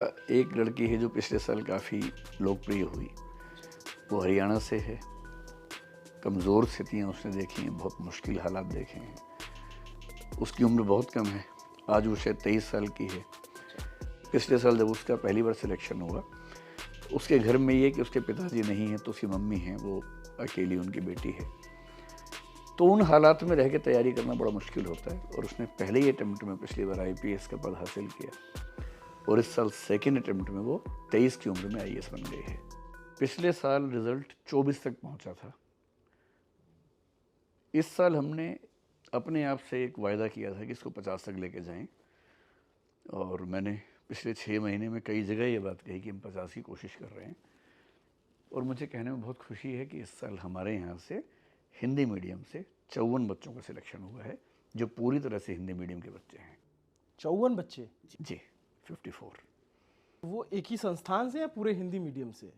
एक लड़की है जो पिछले साल काफ़ी लोकप्रिय हुई। वो हरियाणा से है। कमज़ोर स्थितियाँ उसने देखी हैं, बहुत मुश्किल हालात देखे हैं। उसकी उम्र बहुत कम है, आज वो शायद 23 साल की है। पिछले साल जब उसका पहली बार सिलेक्शन हुआ, उसके घर में ये कि उसके पिताजी नहीं हैं तो उसकी मम्मी हैं, वो अकेली उनकी बेटी है। तो उन हालात में रह के तैयारी करना बड़ा मुश्किल होता है और उसने पहले ही अटेम्प्ट में पिछली बार IPS का पद हासिल किया और इस साल सेकेंड अटेम्प्ट में वो 23 की उम्र में IAS बन गई है। पिछले साल रिजल्ट 24 तक पहुंचा था। इस साल हमने अपने आप से एक वायदा किया था कि इसको 50 तक लेके जाएं और मैंने पिछले 6 महीने में कई जगह ये बात कही कि हम 50 की कोशिश कर रहे हैं। और मुझे कहने में बहुत खुशी है कि इस साल हमारे यहाँ से हिंदी मीडियम से 54 बच्चों का सिलेक्शन हुआ है, जो पूरी तरह से हिंदी मीडियम के बच्चे हैं। 54 बच्चे? जी, 54। वो एक ही संस्थान से या पूरे हिंदी मीडियम से?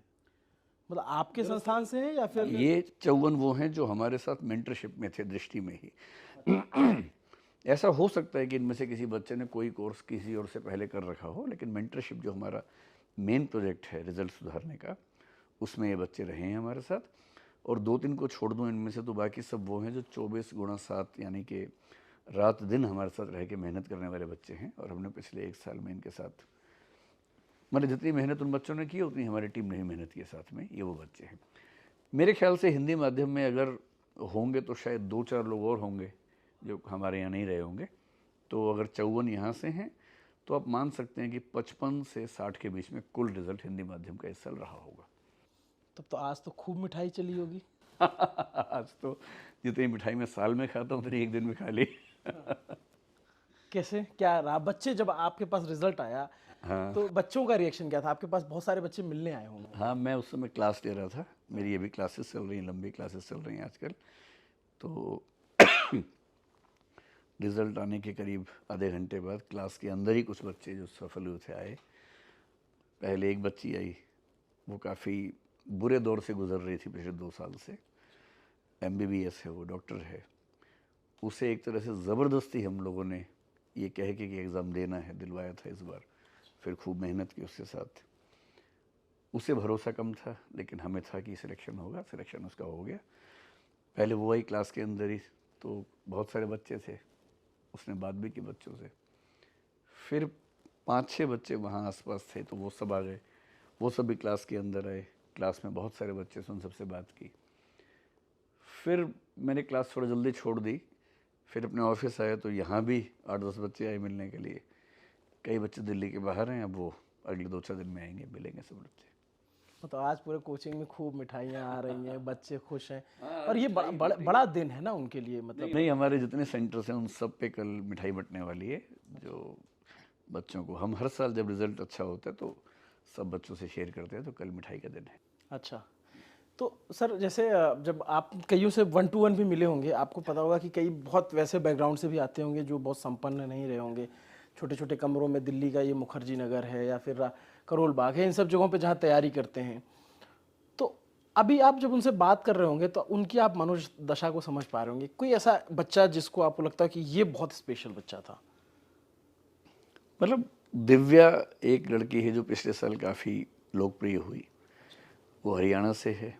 मतलब आपके संस्थान से है या फिर? ये 54 वो हैं जो हमारे साथ मेंटरशिप में थे, दृष्टि में ही। ऐसा हो सकता है कि इनमें से किसी बच्चे ने कोई कोर्स किसी और से पहले कर रखा हो, लेकिन मेंटरशिप जो हमारा मेन प्रोजेक्ट है रिजल्ट सुधारने का, उसमें ये बच्चे रहे हैं हमारे साथ। और 2-3 को छोड़ दूँ इनमें से, तो बाकी सब वो हैं जो 24x7 यानी कि रात दिन हमारे साथ रह के मेहनत करने वाले बच्चे हैं। और हमने पिछले 1 साल में इनके साथ, मतलब जितनी मेहनत उन बच्चों ने की उतनी हमारी टीम ने भी मेहनत की साथ में। ये वो बच्चे हैं। मेरे ख्याल से हिंदी माध्यम में अगर होंगे तो शायद 2-4 लोग और होंगे जो हमारे यहाँ नहीं रहे होंगे। तो अगर 54 यहाँ से हैं तो आप मान सकते हैं कि 55 से 60 के बीच में कुल रिजल्ट हिंदी माध्यम का इस साल रहा होगा। तब तो आज तो खूब मिठाई चली होगी। आज तो जितनी मिठाई मैं साल में खाता हूँ उतनी एक दिन में खा ली। कैसे क्या रहा? बच्चे जब आपके पास रिजल्ट आया हाँ तो बच्चों का रिएक्शन क्या था? आपके पास बहुत सारे बच्चे मिलने आए होंगे। हाँ, मैं उस समय क्लास ले रहा था। मेरी अभी क्लासेस चल रही हैं, लंबी क्लासेस चल रही हैं आजकल। तो रिज़ल्ट आने के करीब आधे घंटे बाद क्लास के अंदर ही कुछ बच्चे जो सफल हुए थे आए। पहले एक बच्ची आई, वो काफ़ी बुरे दौर से गुजर रही थी पिछले 2 साल से। MBBS है, वो डॉक्टर है। उसे एक तरह से ज़बरदस्ती हम लोगों ने ये कह के कि एग्ज़ाम देना है, दिलवाया था इस बार। फिर खूब मेहनत की उसके साथ। उसे भरोसा कम था, लेकिन हमें था कि सिलेक्शन होगा। सिलेक्शन उसका हो गया। पहले वो आई क्लास के अंदर ही, तो बहुत सारे बच्चे थे, उसने बात भी की बच्चों से। फिर 5-6 बच्चे वहाँ आसपास थे तो वो सब आ गए, वो सब भी क्लास के अंदर आए। क्लास में बहुत सारे बच्चे से, उन सबसे बात की। फिर मैंने क्लास थोड़ा जल्दी छोड़ दी। फिर अपने ऑफिस आया तो यहाँ भी 8-10 बच्चे आए मिलने के लिए। कई बच्चे दिल्ली के बाहर हैं, अब वो अगले 2-4 दिन में आएंगे, मिलेंगे सब बच्चे। तो आज पूरे कोचिंग में खूब मिठाइयाँ आ रही हैं, बच्चे खुश हैं। और ये बड़ा दिन है ना उनके लिए, मतलब। नहीं, हमारे जितने सेंटर्स हैं उन सब पे कल मिठाई बंटने वाली है। जो बच्चों को, हम हर साल जब रिज़ल्ट अच्छा होता है तो सब बच्चों से शेयर करते हैं, तो कल मिठाई का दिन है। अच्छा, तो सर जैसे जब आप कईयों से 1 टू 1 भी मिले होंगे, आपको पता होगा कि कई बहुत वैसे बैकग्राउंड से भी आते होंगे जो बहुत संपन्न नहीं रहे होंगे। छोटे छोटे कमरों में, दिल्ली का ये मुखर्जी नगर है या फिर करोल बाग है, इन सब जगहों पे जहाँ तैयारी करते हैं। तो अभी आप जब उनसे बात कर रहे होंगे तो उनकी आप मनोदशा को समझ पा रहे होंगे। कोई ऐसा बच्चा जिसको आपको लगता है कि ये बहुत स्पेशल बच्चा था? मतलब दिव्या एक लड़की है जो पिछले साल काफ़ी लोकप्रिय हुई। वो हरियाणा से है।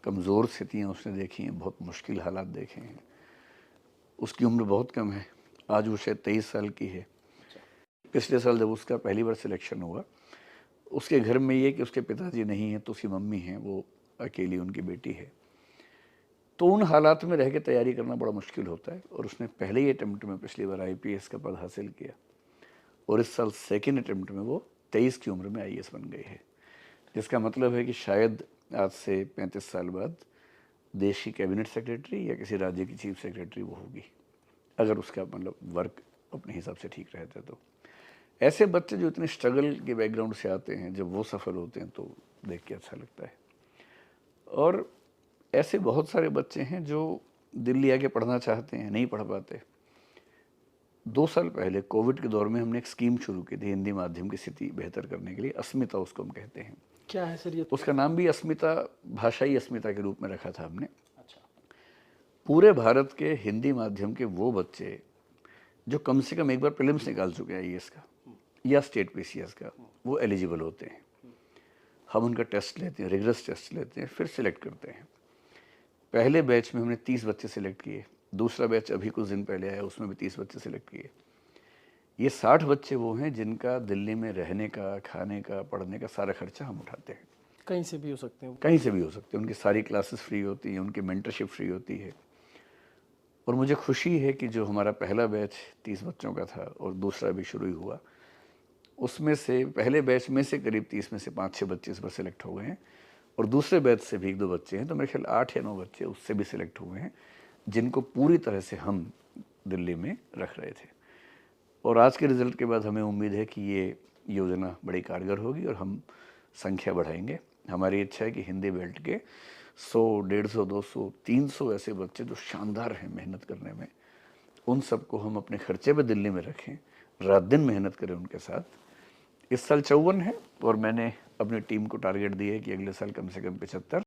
कमज़ोर स्थितियाँ उसने देखी हैं, बहुत मुश्किल हालात देखे हैं। उसकी उम्र बहुत कम है, आज वो शायद 23 साल की है। पिछले साल जब उसका पहली बार सिलेक्शन हुआ, उसके घर में ये कि उसके पिताजी नहीं हैं तो उसकी मम्मी हैं, वो अकेली उनकी बेटी है। तो उन हालात में रह के तैयारी करना बड़ा मुश्किल होता है और उसने पहले ही अटेम्प्ट में पिछली बार IPS का पद हासिल किया और इस साल सेकेंड अटेम्प्ट में वो 23 की उम्र में IAS बन गई है। जिसका मतलब है कि शायद आज से 35 साल बाद देश की कैबिनेट सेक्रेटरी या किसी राज्य की चीफ सेक्रेटरी वो होगी, अगर उसका मतलब वर्क अपने हिसाब से ठीक रहता है। तो ऐसे बच्चे जो इतने स्ट्रगल के बैकग्राउंड से आते हैं, जब वो सफल होते हैं तो देख के अच्छा लगता है। और ऐसे बहुत सारे बच्चे हैं जो दिल्ली आके पढ़ना चाहते हैं, नहीं पढ़ पाते। 2 साल पहले कोविड के दौर में हमने एक स्कीम शुरू की थी हिंदी माध्यम की स्थिति बेहतर करने के लिए। अस्मिता उसको हम कहते हैं। क्या है सर ये? उसका नाम भी अस्मिता, भाषाई अस्मिता के रूप में रखा था हमने। अच्छा। पूरे भारत के हिंदी माध्यम के वो बच्चे जो कम से कम एक बार प्रीलिम्स निकाल चुके हैं IAS का, या स्टेट पीसीएस का, वो एलिजिबल होते हैं। हम उनका टेस्ट लेते हैं, रिगरस टेस्ट लेते हैं, फिर सिलेक्ट करते हैं। पहले बैच में हमने 30 बच्चे सिलेक्ट किए, दूसरा बैच अभी कुछ दिन पहले आया, उसमें भी 30 बच्चे सिलेक्ट किए। ये 60 बच्चे वो हैं जिनका दिल्ली में रहने का, खाने का, पढ़ने का सारा खर्चा हम उठाते हैं। कहीं से भी हो सकते हैं। कहीं से भी हो सकते हैं, उनकी सारी क्लासेस फ्री होती हैं, उनकी मेंटरशिप फ्री होती है। और मुझे खुशी है कि जो हमारा पहला बैच 30 बच्चों का था और दूसरा भी शुरू ही हुआ, उसमें से पहले बैच में से करीब 30 में से 5-6 बच्चे इस बार सिलेक्ट हो गए हैं, और दूसरे बैच से भी 1-2 बच्चे हैं, तो मेरे ख्याल 8 या 9 बच्चे उससे भी सिलेक्ट हुए हैं, जिनको पूरी तरह से हम दिल्ली में रख रहे थे। और आज के रिज़ल्ट के बाद हमें उम्मीद है कि ये योजना बड़ी कारगर होगी और हम संख्या बढ़ाएंगे। हमारी इच्छा है कि हिंदी बेल्ट के 100, 150, 200, 300 ऐसे बच्चे जो शानदार हैं मेहनत करने में, उन सबको हम अपने खर्चे पे दिल्ली में रखें, रात दिन मेहनत करें उनके साथ। इस साल 54 है और मैंने अपनी टीम को टारगेट दिया है कि अगले साल कम से कम 75